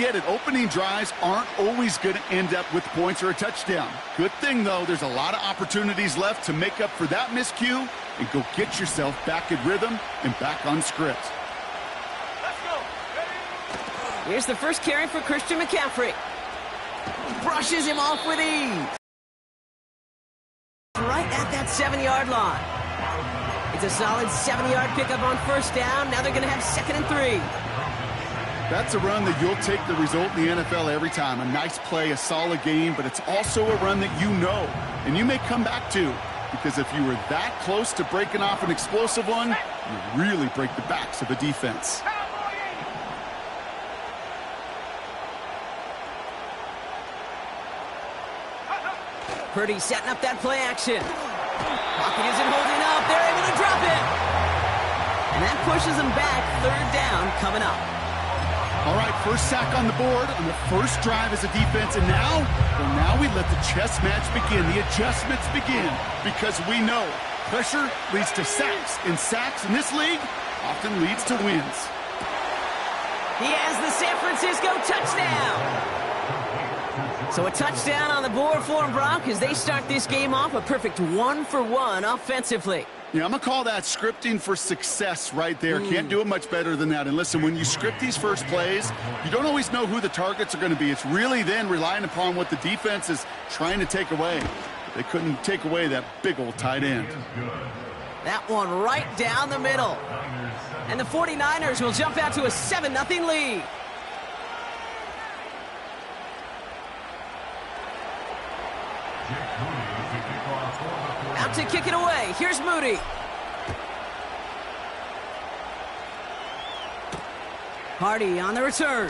get it. Opening drives aren't always going to end up with points or a touchdown. Good thing, though, there's a lot of opportunities left to make up for that miscue and go get yourself back in rhythm and back on script. Let's go. Here's the first carry for Christian McCaffrey. Brushes him off with ease. Right at that 7-yard line. It's a solid 7-yard pickup on first down. Now they're going to have 2nd and 3. That's a run that you'll take the result in the NFL every time. A nice play, a solid game, but it's also a run that you know and you may come back to, because if you were that close to breaking off an explosive one, you really break the backs of a defense. Purdy setting up that play action. Pocket isn't holding up. They're able to drop it. And that pushes them back. 3rd down coming up. All right, first sack on the board on the first drive as a defense. And now, well, now we let the chess match begin. The adjustments begin, because we know pressure leads to sacks. And sacks in this league often leads to wins. He has the San Francisco touchdown. So a touchdown on the board for them, Brock, as they start this game off a perfect 1-for-1 offensively. Yeah, I'm going to call that scripting for success right there. Can't do it much better than that. And listen, when you script these first plays, you don't always know who the targets are going to be. It's really then relying upon what the defense is trying to take away. They couldn't take away that big old tight end. That one right down the middle. And the 49ers will jump out to a 7-0 lead. Out to kick it away. Here's Moody. Hardy on the return.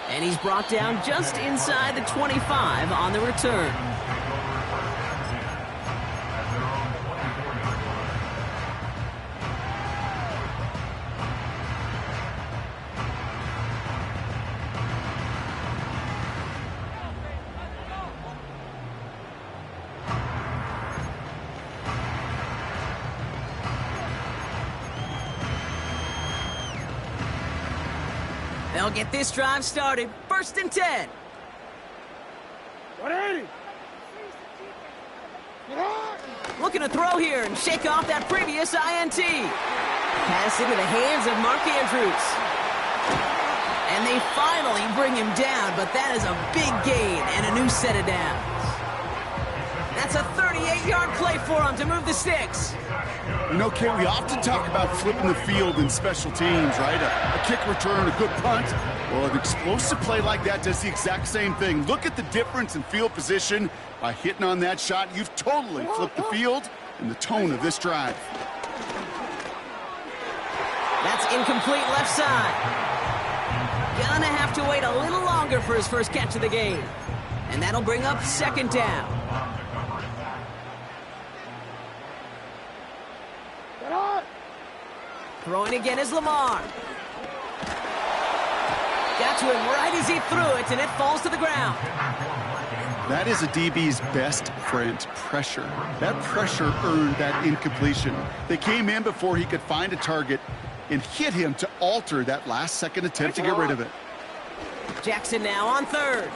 And he's brought down just inside the 25 on the return. They'll get this drive started. 1st and 10. 180. Looking to throw here and shake off that previous INT. Pass into the hands of Mark Andrews. And they finally bring him down, but that is a big gain and a new set of downs. That's a 38-yard play for him to move the sticks. You know, Kate, we often talk about flipping the field in special teams, right? A kick return, a good punt. Well, an explosive play like that does the exact same thing. Look at the difference in field position. By hitting on that shot, you've totally flipped the field and the tone of this drive. That's incomplete left side. Gonna have to wait a little longer for his first catch of the game. And that'll bring up 2nd down. Throwing again is Lamar. Got to him right as he threw it, and it falls to the ground. That is a DB's best friend, pressure. That pressure earned that incompletion. They came in before he could find a target and hit him to alter that last-second attempt to get rid of it. Jackson now on 3rd.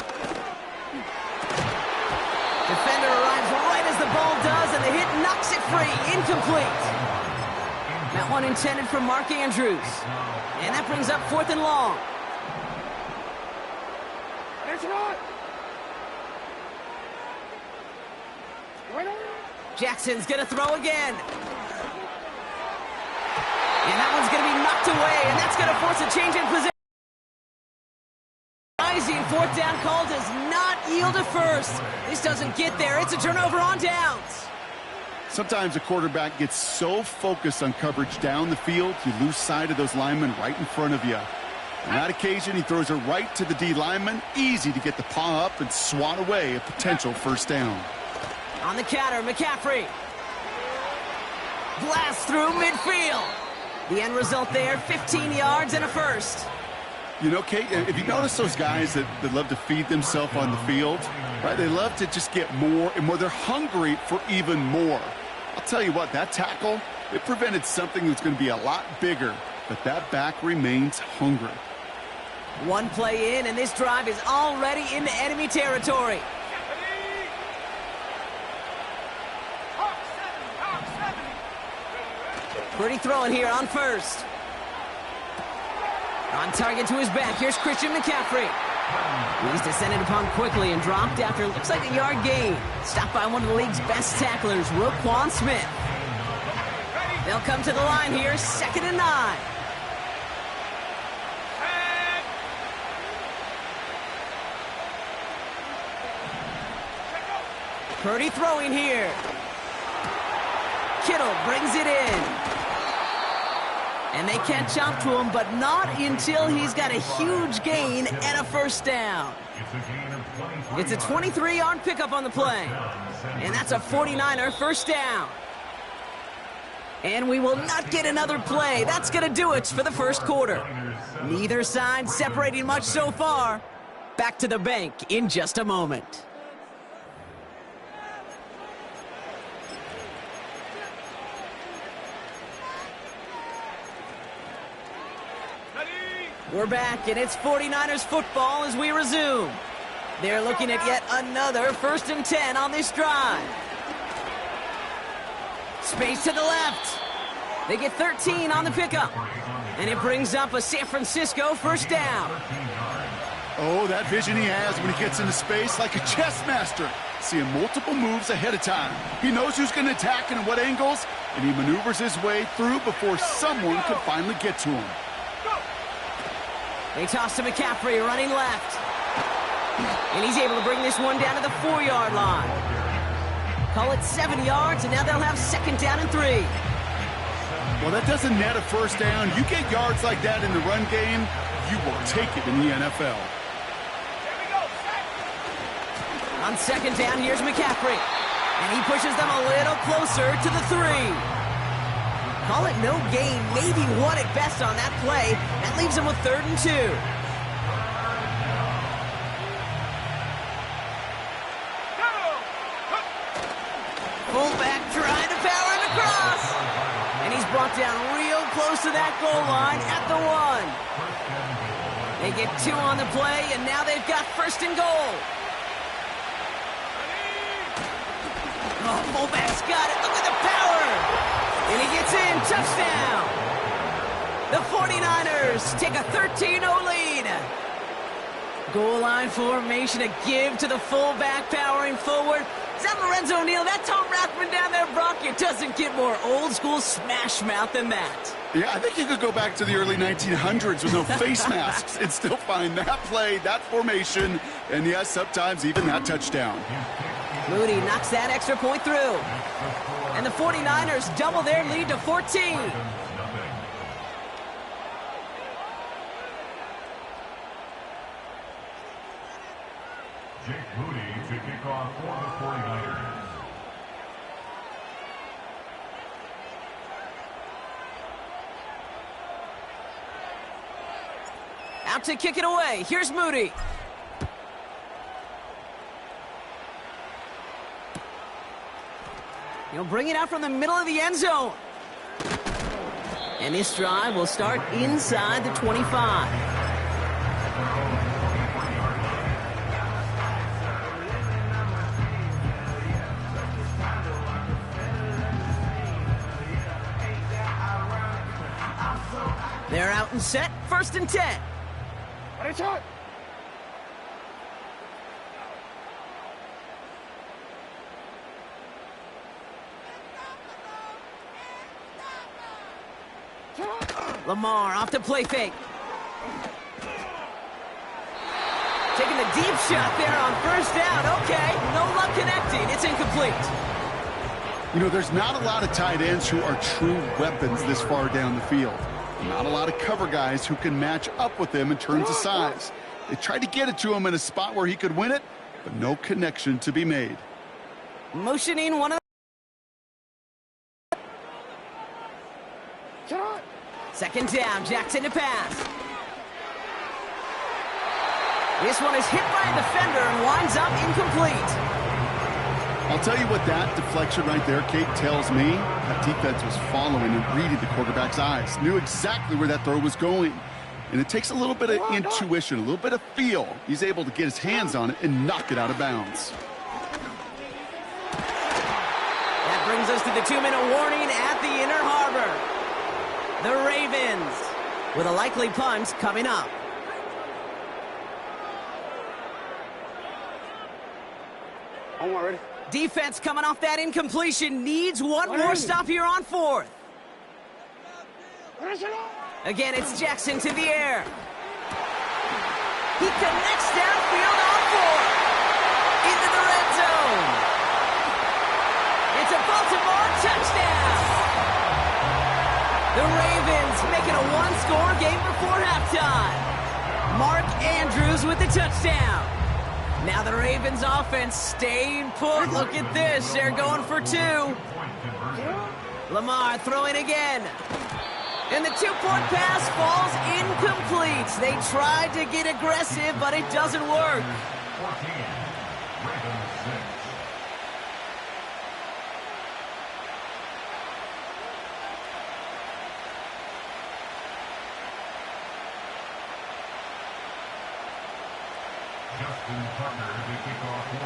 Defender arrives right as the ball does, and the hit knocks it free. Incomplete. That one intended for Mark Andrews. And that brings up 4th and long. Jackson's going to throw again. And that one's going to be knocked away, and that's going to force a change in position. Rising 4th down call does not yield a first. This doesn't get there. It's a turnover on downs. Sometimes a quarterback gets so focused on coverage down the field, you lose sight of those linemen right in front of you. On that occasion, he throws it right to the D lineman. Easy to get the paw up and swat away a potential first down. On the counter, McCaffrey. Blast through midfield. The end result there, 15 yards and a first. You know, Kate, if you notice those guys that love to feed themselves on the field, right? They love to just get more and more. They're hungry for even more. I'll tell you what, that tackle, it prevented something that's going to be a lot bigger but that back remains hungry. One play in, and this drive is already into enemy territory. Pretty throwing here on first. On target to his back, here's Christian McCaffrey. He's descended upon quickly and dropped after looks like a yard gain. Stopped by one of the league's best tacklers, Roquan Smith. They'll come to the line here, 2nd and 9. Purdy throwing here. Kittle brings it in. And they catch up to him, but not until he's got a huge gain and a first down. It's a 23-yard pickup on the play. And that's a 49er first down. And we will not get another play. That's going to do it for the first quarter. Neither side separating much so far. Back to the bank in just a moment. We're back, and it's 49ers football as we resume. They're looking at yet another 1st and 10 on this drive. Space to the left. They get 13 on the pickup. And it brings up a San Francisco first down. Oh, that vision he has when he gets into space like a chess master. Seeing multiple moves ahead of time. He knows who's going to attack and what angles, and he maneuvers his way through before someone could finally get to him. They toss to McCaffrey, running left. And he's able to bring this one down to the 4-yard line. Call it 7 yards, and now they'll have 2nd down and 3. Well, that doesn't net a first down. You get yards like that in the run game, you will take it in the NFL. On 2nd down, here's McCaffrey. And he pushes them a little closer to the 3. Call it no gain, maybe 1 at best on that play. That leaves him with 3rd and 2. Fullback trying to power him across. And he's brought down real close to that goal line at the 1. They get 2 on the play, and now they've got 1st and goal. Oh, fullback's got it. Look at the power. And he gets in, touchdown! The 49ers take a 13-0 lead. Goal line formation, a give to the fullback powering forward. Is that Lorenzo Neal? That Tom Rathman down there, Brock? It doesn't get more old-school smash mouth than that. Yeah, I think you could go back to the early 1900s with no face masks and still find that play, that formation, and yes, sometimes even that touchdown. Moody knocks that extra point through. And the 49ers double their lead to 14. Jake Moody to kick off for the 49ers. Out to kick it away. Here's Moody. He'll bring it out from the middle of the end zone. And this drive will start inside the 25. They're out and set. 1st and 10. Lamar off the play fake. Taking the deep shot there on 1st down. Okay, no luck connecting. It's incomplete. You know, there's not a lot of tight ends who are true weapons this far down the field. Not a lot of cover guys who can match up with him in terms of size. They tried to get it to him in a spot where he could win it, but no connection to be made. Motioning one of the... 2nd down, Jackson to pass. This one is hit by a defender and winds up incomplete. I'll tell you what that deflection right there, Kate, tells me. That defense was following and reading the quarterback's eyes. Knew exactly where that throw was going. And it takes a little bit of intuition, a little bit of feel. He's able to get his hands on it and knock it out of bounds. That brings us to the 2-minute warning at the Inner Harbor. The Ravens with a likely punt coming up. Ready? Defense coming off that incompletion needs one more stop here on 4th. Again, it's Jackson to the air. He connects downfield on 4th. Into the red zone. It's a Baltimore touchdown. The Ravens making a one-score game before halftime. Mark Andrews with the touchdown. Now the Ravens offense staying put. Look at this. They're going for 2. Lamar throwing again. And the 2-point pass falls incomplete. They tried to get aggressive, but it doesn't work. 14, Ravens 6.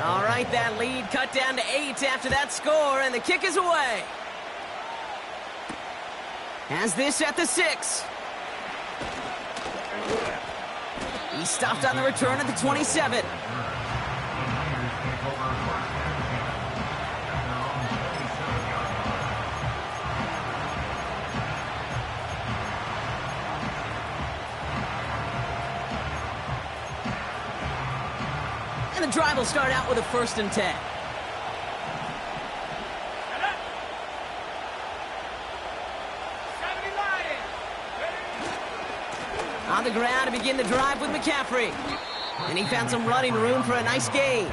All right, that lead cut down to 8 after that score, and the kick is away. Has this at the 6. He stopped on the return at the 27. And the drive will start out with a 1st and 10. On the ground to begin the drive with McCaffrey. And he found some running room for a nice gain.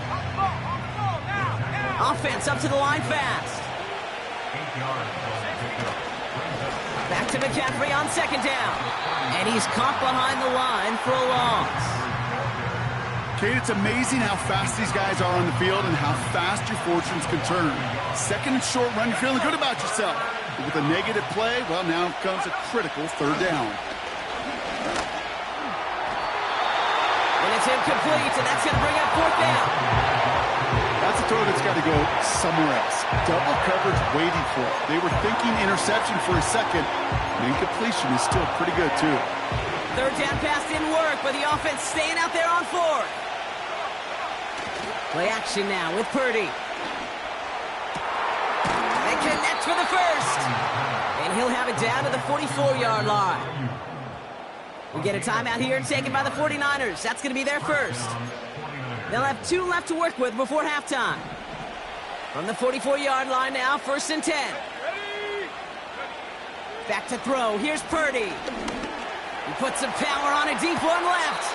Offense up to the line fast. Back to McCaffrey on 2nd down. And he's caught behind the line for a loss. Kate, it's amazing how fast these guys are on the field and how fast your fortunes can turn. 2nd and short run, you're feeling good about yourself. But with a negative play, well, now comes a critical 3rd down. And it's incomplete, and that's going to bring up 4th down. That's a throw that's got to go somewhere else. Double coverage waiting for it. They were thinking interception for a second. And incompletion is still pretty good, too. 3rd down pass didn't work, but the offense staying out there on 4th. Play action now with Purdy. They connect for the 1st. And he'll have it down to the 44-yard line. We get a timeout here taken by the 49ers. That's going to be their 1st. They'll have 2 left to work with before halftime. From the 44-yard line now, 1st and 10. Back to throw. Here's Purdy. He puts some power on a deep one left.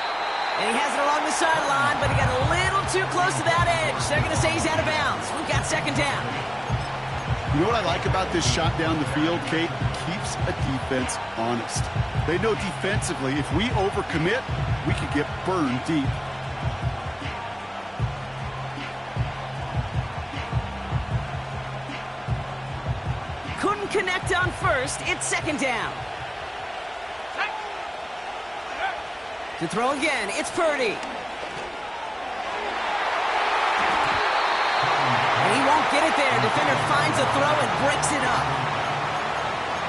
And he has it along the sideline, but he got a little too close to that edge. They're going to say he's out of bounds. We've got 2nd down. You know what I like about this shot down the field, Kate? It keeps a defense honest. They know defensively, if we overcommit, we could get burned deep. Couldn't connect on 1st. It's 2nd down. To throw again, it's Purdy. And he won't get it there. Defender finds a throw and breaks it up.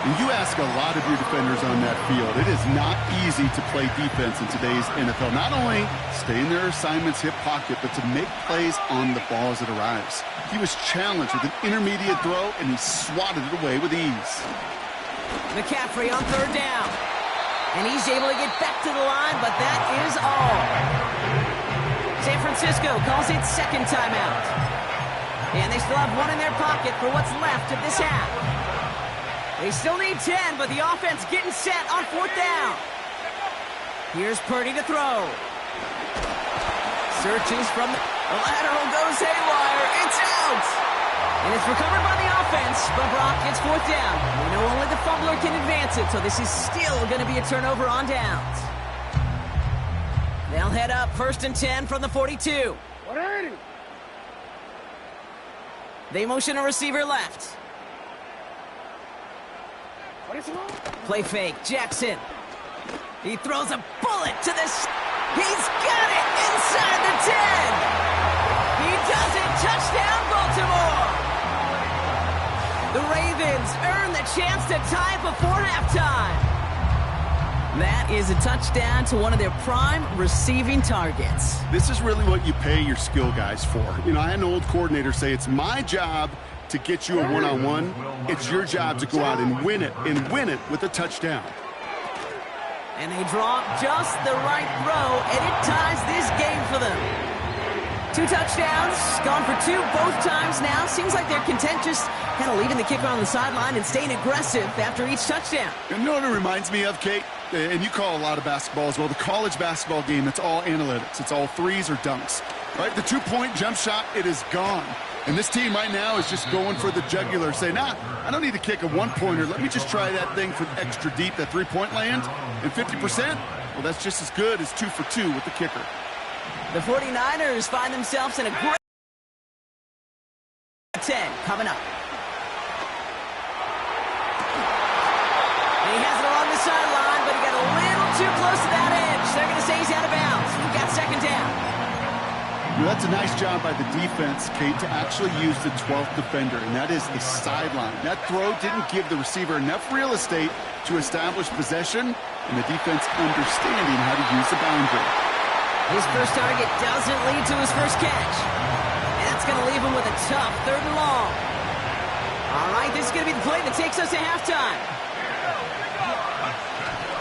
And you ask a lot of your defenders on that field. It is not easy to play defense in today's NFL. Not only stay in their assignment's hip pocket, but to make plays on the ball as it arrives. He was challenged with an intermediate throw, and he swatted it away with ease. McCaffrey on 3rd down. And he's able to get back to the line, but that is all. San Francisco calls it 2nd timeout. And they still have 1 in their pocket for what's left of this half. They still need 10, but the offense getting set on 4th down. Here's Purdy to throw. Searches from the lateral, goes haywire. It's out. And it's recovered by the offense, but Brock gets 4th down. We know only the fumbler can advance it, so this is still going to be a turnover on downs. They'll head up 1st and 10 from the 42. They motion a receiver left. Play fake, Jackson. He throws a bullet to this. He's got it inside the 10. He does it. Touchdown, Baltimore. The Ravens earn the chance to tie before halftime. That is a touchdown to one of their prime receiving targets. This is really what you pay your skill guys for. You know, I had an old coordinator say it's my job to get you a one-on-one. It's your job to go out and win it with a touchdown. And they draw just the right throw, and it ties this game for them. 2 touchdowns, gone for 2 both times now. Seems like they're content just kind of leaving the kicker on the sideline and staying aggressive after each touchdown. You know what it reminds me of, Kate? And you call a lot of basketball as well. The college basketball game, it's all analytics. It's all threes or dunks. Right? The 2-point jump shot, it is gone. And this team right now is just going for the jugular, saying, nah, I don't need to kick a 1-pointer. Let me just try that thing for extra deep, that 3-point land. And 50%, well, that's just as good as 2 for 2 with the kicker. The 49ers find themselves in a great 10 coming up. And he has it along the sideline, but he got a little too close to that edge. They're going to say he's out of bounds. We've got 2nd down. Well, that's a nice job by the defense, Kate, to actually use the 12th defender, and that is the sideline. That throw didn't give the receiver enough real estate to establish possession, and the defense understanding how to use the boundary. His first target doesn't lead to his first catch. And that's going to leave him with a tough 3rd and long. All right, this is going to be the play that takes us to halftime.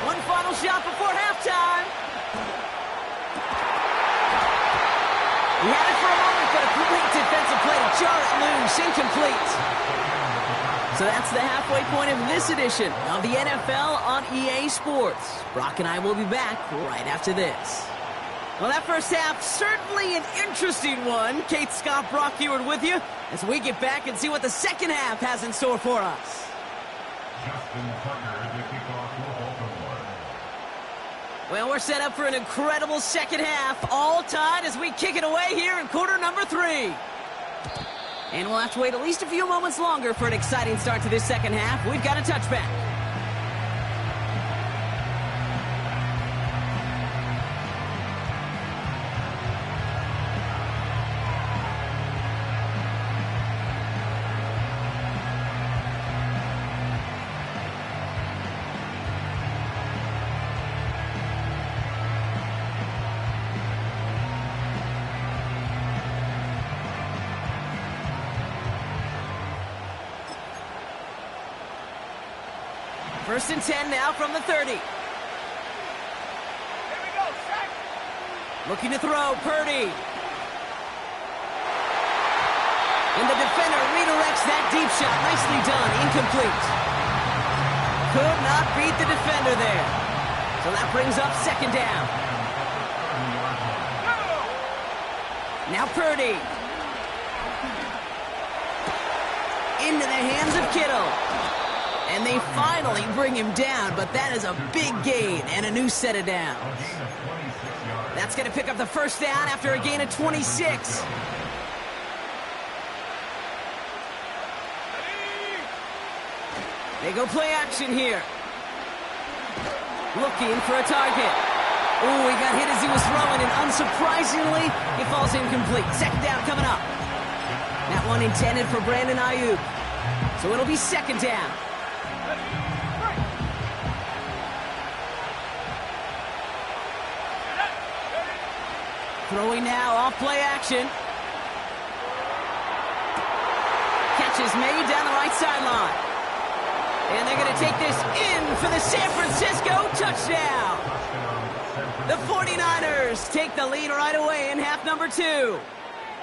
One final shot before halftime. He had it for a moment, but a great defensive play to jar it loose, incomplete. So that's the halfway point of this edition of the NFL on EA Sports. Brock and I will be back right after this. Well, that first half, certainly an interesting one. Kate, Scott, Brock Ewart with you as we get back and see what the second half has in store for us. Justin Tucker, the kickoff for Baltimore. Well, we're set up for an incredible second half, all tied as we kick it away here in quarter number 3. And we'll have to wait at least a few moments longer for an exciting start to this second half. We've got a touchback. First and 10 now from the 30. Looking to throw, Purdy. And the defender redirects that deep shot. Nicely done, incomplete. Could not beat the defender there. So that brings up 2nd down. Now Purdy. Into the hands of Kittle. And they finally bring him down, but that is a big gain and a new set of downs. That's going to pick up the first down after a gain of 26. They go play action here. Looking for a target. Oh, he got hit as he was throwing, and unsurprisingly, he falls incomplete. 2nd down coming up. That one intended for Brandon Ayuk. So it'll be 2nd down. Throwing now, off play action. Catch is made down the right sideline. And they're going to take this in for the San Francisco touchdown. The 49ers take the lead right away in half number 2.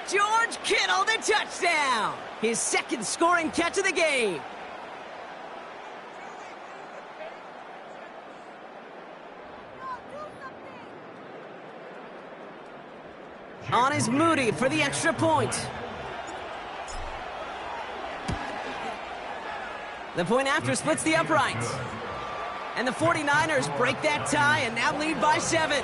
George Kittle, the touchdown. His 2nd scoring catch of the game. On is Moody for the extra point. The point after splits the uprights. And the 49ers break that tie and now lead by 7.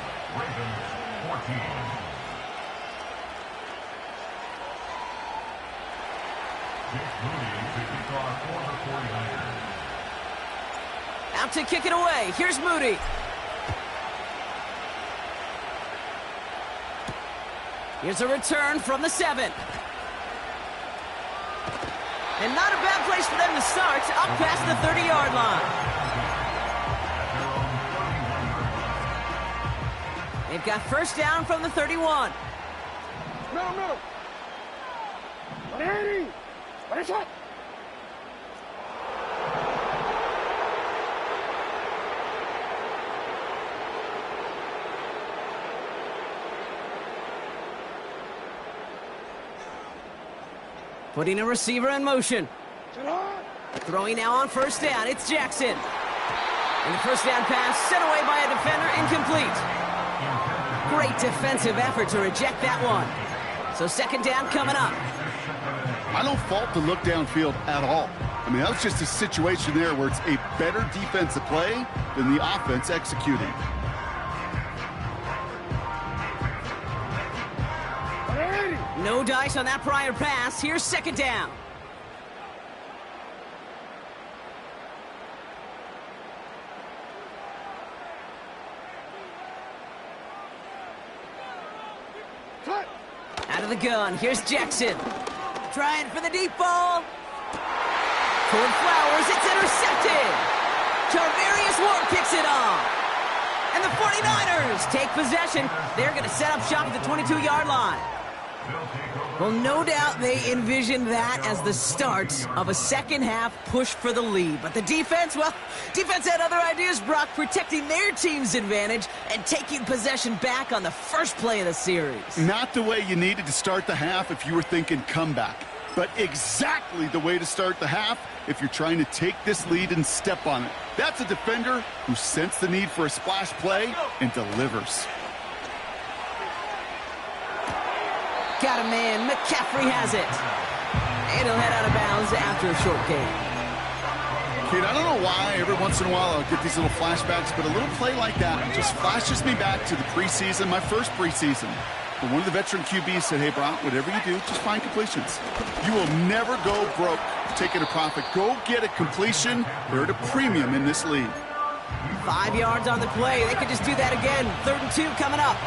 Out to kick it away. Here's Moody. Here's a return from the 7. And not a bad place for them to start, up past the 30-yard line. They've got first down from the 31. Middle. Ready. What is that? Putting a receiver in motion. Throwing now on first down. It's Jackson. And the first down pass sent away by a defender, incomplete. Great defensive effort to reject that one. So second down coming up. I don't fault the look downfield at all. I mean, that was just a situation there where it's a better defensive play than the offense executing. No dice on that prior pass. Here's second down. Out of the gun. Here's Jackson. Trying for the deep ball. Toward Flowers. It's intercepted. Tarvarius Ward picks it off. And the 49ers take possession. They're going to set up shop at the 22-yard line. Well, no doubt they envisioned that as the start of a second-half push for the lead. But the defense, well, defense had other ideas, Brock, protecting their team's advantage and taking possession back on the first play of the series. Not the way you needed to start the half if you were thinking comeback, but exactly the way to start the half if you're trying to take this lead and step on it. That's a defender who sensed the need for a splash play and delivers. Got a man. McCaffrey has it. And he'll head out of bounds after a short gain. Kid, I don't know why every once in a while I'll get these little flashbacks, but a little play like that just flashes me back to the preseason, my first preseason. But one of the veteran QBs said, hey, Brock, whatever you do, just find completions. You will never go broke taking a profit. Go get a completion. They're at a premium in this league. 5 yards on the play. They could just do that again. 3rd and 2 coming up.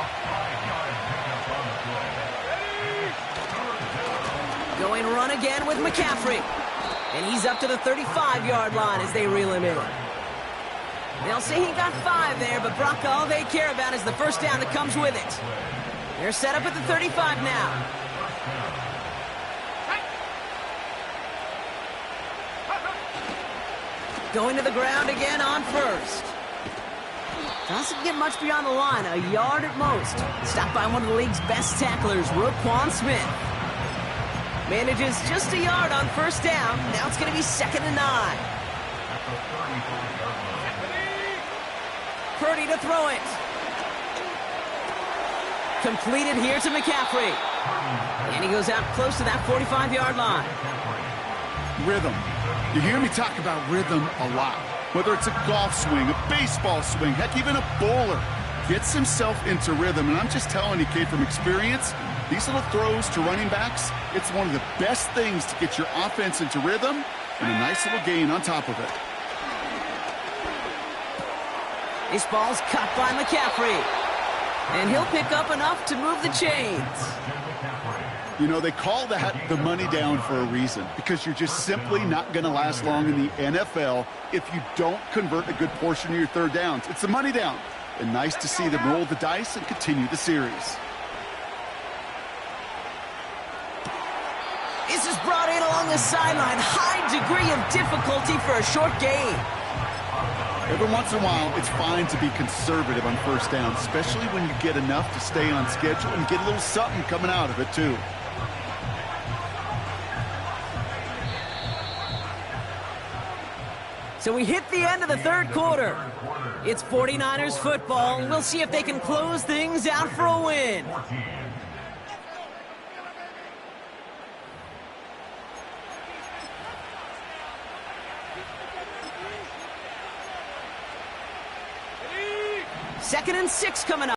Going run again with McCaffrey. And he's up to the 35-yard line as they reel him in. They'll say he got 5 there, but Brock, all they care about is the first down that comes with it. They're set up at the 35 now. Going to the ground again on first. Doesn't get much beyond the line, a yard at most. Stopped by one of the league's best tacklers, Roquan Smith. Manages just a yard on first down. Now it's going to be 2nd and 9. Purdy to throw it. Completed here to McCaffrey. And he goes out close to that 45-yard line. Rhythm. You hear me talk about rhythm a lot. Whether it's a golf swing, a baseball swing, heck, even a bowler. Gets himself into rhythm. And I'm just telling you, kid, from experience, these little throws to running backs, it's one of the best things to get your offense into rhythm and a nice little gain on top of it. This ball's cut by McCaffrey. And he'll pick up enough to move the chains. You know, they call that the money down for a reason, because you're just simply not going to last long in the NFL if you don't convert a good portion of your third downs. It's the money down. And nice to see them roll the dice and continue the series. This is brought in along the sideline. High degree of difficulty for a short gain. Every once in a while, it's fine to be conservative on first down, especially when you get enough to stay on schedule and get a little something coming out of it, too. So we hit the end of the 3rd quarter. It's 49ers football. We'll see if they can close things out for a win. Second and 6 coming up.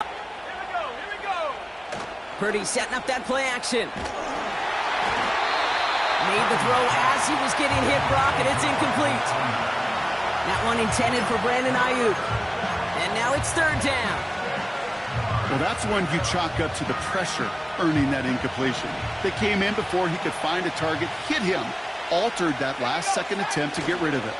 Here we go. Purdy setting up that play action. Made the throw as he was getting hit, Brock, and it's incomplete. That one intended for Brandon Ayuk. And now it's third down. Well, that's one you chalk up to the pressure earning that incompletion. They came in before he could find a target, hit him, altered that last-second attempt to get rid of it.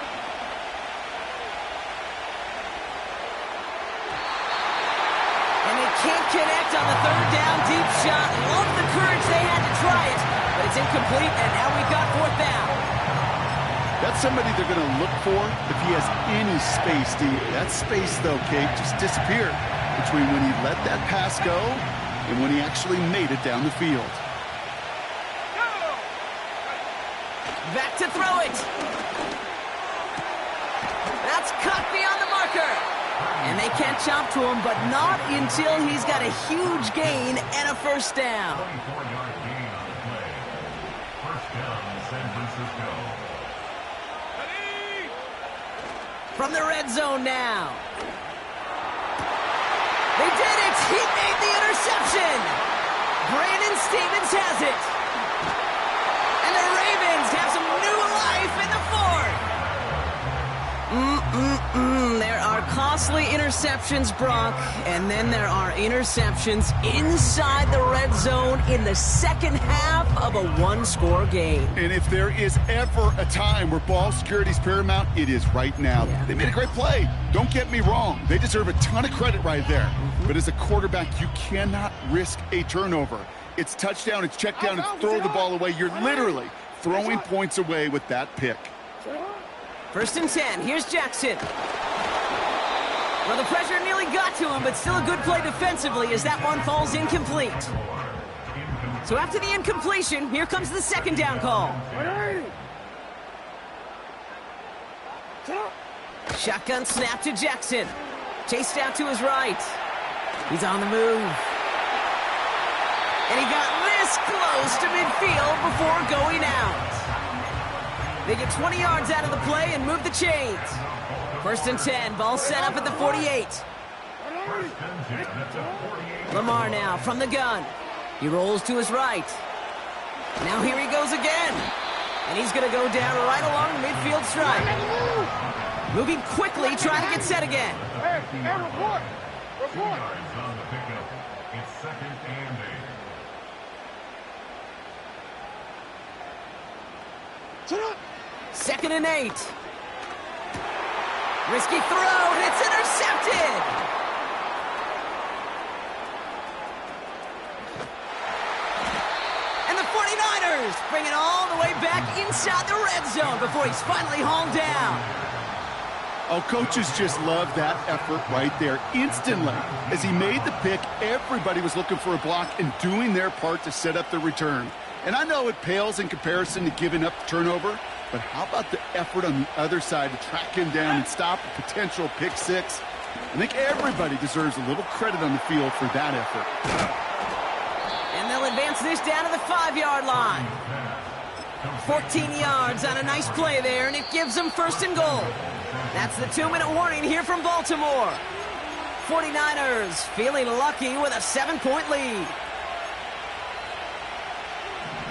And they can't connect on the third down deep shot. Love the courage they had to try it, but it's incomplete, and now we've got fourth down. That's somebody they're going to look for if he has any space deep. That space, though, Kate, just disappeared between when he let that pass go and when he actually made it down the field. Back to throw it. That's cut beyond the marker. And they can't chop to him, but not until he's got a huge gain and a first down. 24-yard gain on the play. First down, San Francisco. From the red zone now. They did it! He made the interception! Brandon Stevens has it. And the Ravens have some new life in the fourth. There are costly interceptions, Brock, and then there are interceptions inside the red zone in the second half of a one-score game. And if there is ever a time where ball security is paramount, it is right now. Yeah. They made a great play. Don't get me wrong. They deserve a ton of credit right there. But as a quarterback, you cannot risk a turnover. It's touchdown, it's check down, it's throw the ball away. You're literally throwing points away with that pick. First and 10. Here's Jackson. Well, the pressure nearly got to him, but still a good play defensively as that one falls incomplete. So after the incompletion, here comes the second down call. Shotgun snap to Jackson. Chased out to his right. He's on the move. And he got this close to midfield before going out. They get 20 yards out of the play and move the chains. First and 10, ball set up at the 48. Lamar now from the gun. He rolls to his right. Now here he goes again. And he's going to go down right along the midfield stripe. Moving quickly, trying to get set again. Hey, report. 2 yards on the pickup. It's second and 8. Second and 8. Risky throw, and it's intercepted. And the 49ers bring it all the way back inside the red zone before he's finally hauled down. Oh, coaches just love that effort right there. Instantly, as he made the pick, everybody was looking for a block and doing their part to set up the return. And I know it pales in comparison to giving up the turnover, but how about the effort on the other side to track him down and stop a potential pick six? I think everybody deserves a little credit on the field for that effort. And they'll advance this down to the 5-yard line. 14 yards on a nice play there, and it gives them first and goal. That's the 2-minute warning here from Baltimore. 49ers feeling lucky with a 7-point lead.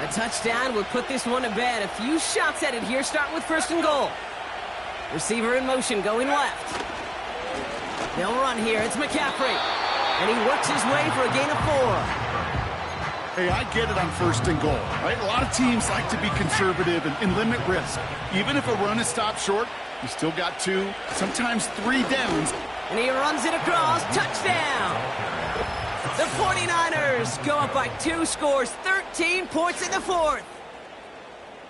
A touchdown would put this one to bed. A few shots at it here, starting with first and goal. Receiver in motion, going left. They'll run here. It's McCaffrey. And he works his way for a gain of 4. Hey, I get it on first and goal, right? A lot of teams like to be conservative and limit risk. Even if a run is stopped short, you still got 2, sometimes 3 downs. And he runs it across. Touchdown! The 49ers go up by 2 scores, 13 points in the fourth.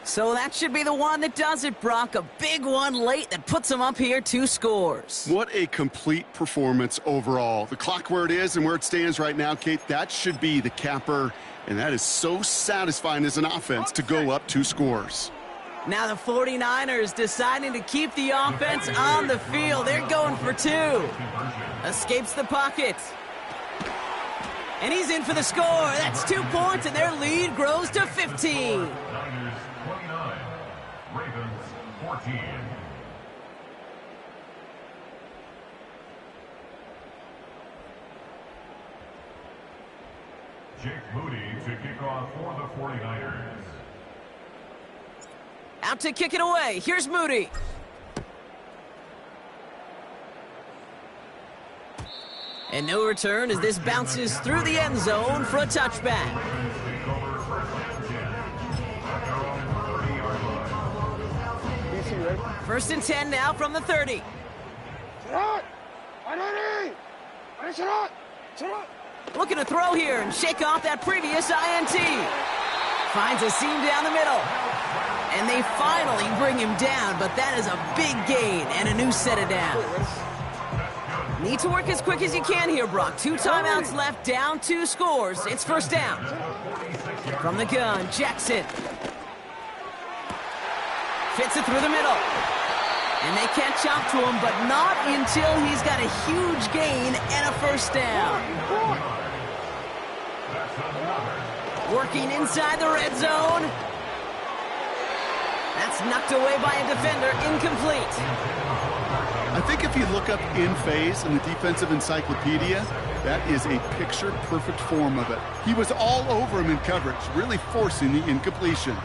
So that should be the one that does it, Brock. A big one late that puts them up here 2 scores. What a complete performance overall. The clock where it is and where it stands right now, Kate, that should be the capper. And that is so satisfying as an offense to go up 2 scores. Now the 49ers deciding to keep the offense on the field. They're going for 2. Escapes the pocket. And he's in for the score. That's 2 points, and their lead grows to 15. Niners 29, Ravens 14. Jake Moody to kick off for the 49ers. Out to kick it away. Here's Moody. And no return as this bounces through the end zone for a touchback. First and 10 now from the 30. Looking to throw here and shake off that previous INT. Finds a seam down the middle. And they finally bring him down, but that is a big gain and a new set of downs. Need to work as quick as you can here, Brock. 2 timeouts left, down 2 scores. It's first down. From the gun, Jackson. Fits it through the middle. And they catch up to him, but not until he's got a huge gain and a first down. Working inside the red zone. That's knocked away by a defender, incomplete. I think if you look up in phase in the defensive encyclopedia, that is a picture-perfect form of it. He was all over him in coverage, really forcing the incompletion.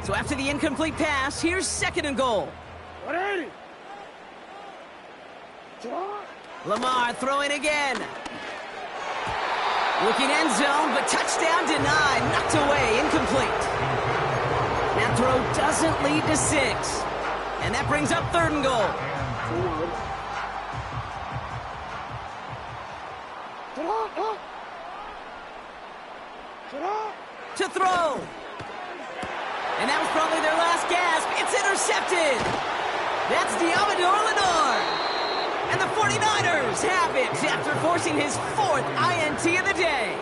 So after the incomplete pass, here's second and goal. 180. Lamar throwing again. Looking end zone, but touchdown denied. Knocked away, incomplete. That throw doesn't lead to 6. And that brings up third and goal. To throw. And that was probably their last gasp. It's intercepted. That's Diamador Lenore. And the 49ers have it after forcing his 4th INT of the day.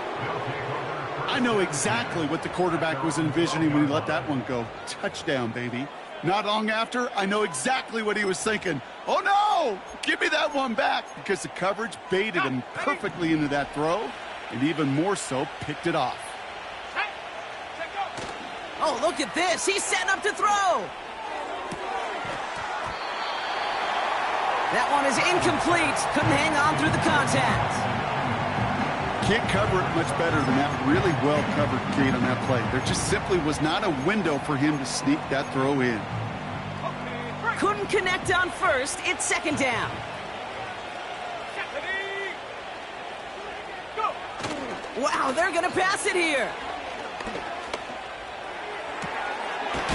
I know exactly what the quarterback was envisioning when he let that one go. Touchdown, baby. Not long after, I know exactly what he was thinking. Oh, no! Give me that one back, because the coverage baited him perfectly into that throw, and even more so, picked it off. Oh, look at this. He's setting up to throw. That one is incomplete. Couldn't hang on through the contact. Can't cover it much better than that. Really well covered, Kate, on that play. There just simply was not a window for him to sneak that throw in. Couldn't connect on first. It's second down. Wow, they're going to pass it here.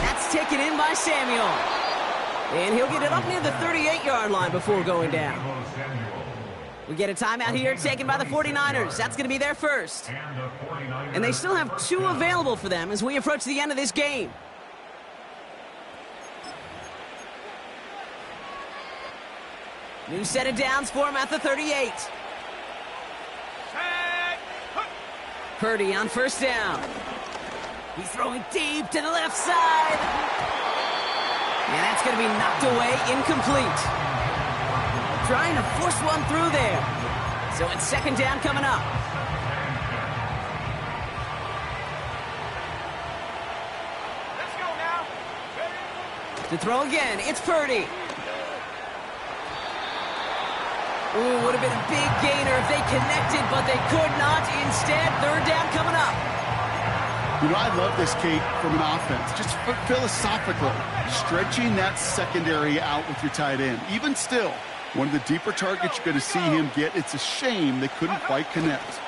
That's taken in by Samuel. And he'll get it up near the 38-yard line before going down. We get a timeout here taken by the 49ers. That's going to be their first. And they still have 2 available for them as we approach the end of this game. New set of downs for him at the 38. Purdy on first down. He's throwing deep to the left side. And that's going to be knocked away, incomplete. Trying to force one through there. So it's second down coming up. Let's go now. To throw again, it's Purdy. Ooh, would have been a big gainer if they connected, but they could not. Instead, third down coming up. You know, I love this, Kate, from an offense. Just philosophically, stretching that secondary out with your tight end. Even still, one of the deeper targets you're going to see him get. It's a shame they couldn't quite connect.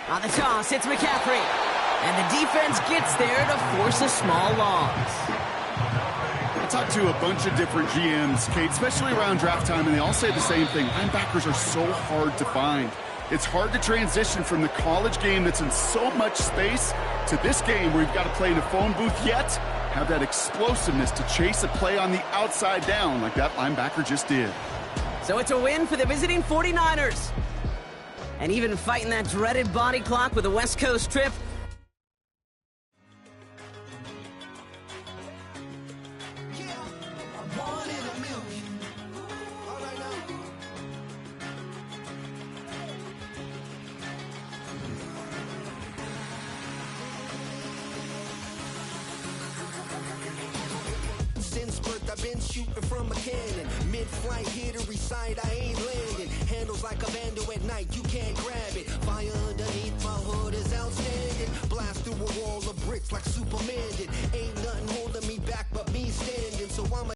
On the toss, it's McCaffrey. And the defense gets there to force a small loss. I talked to a bunch of different GMs, Kate, especially around draft time, and they all say the same thing. Linebackers are so hard to find. It's hard to transition from the college game that's in so much space to this game where you've got to play in a phone booth, yet have that explosiveness to chase a play on the outside down like that linebacker just did. So it's a win for the visiting 49ers. And even fighting that dreaded body clock with a West Coast trip, I've been shooting from a cannon. Mid-flight, here to recite, I ain't landing. Handles like a vandal at night, you can't grab it. Fire underneath my hood is outstanding. Blast through a wall of bricks like Superman did. Ain't nothing holding me back but me standing. So I'm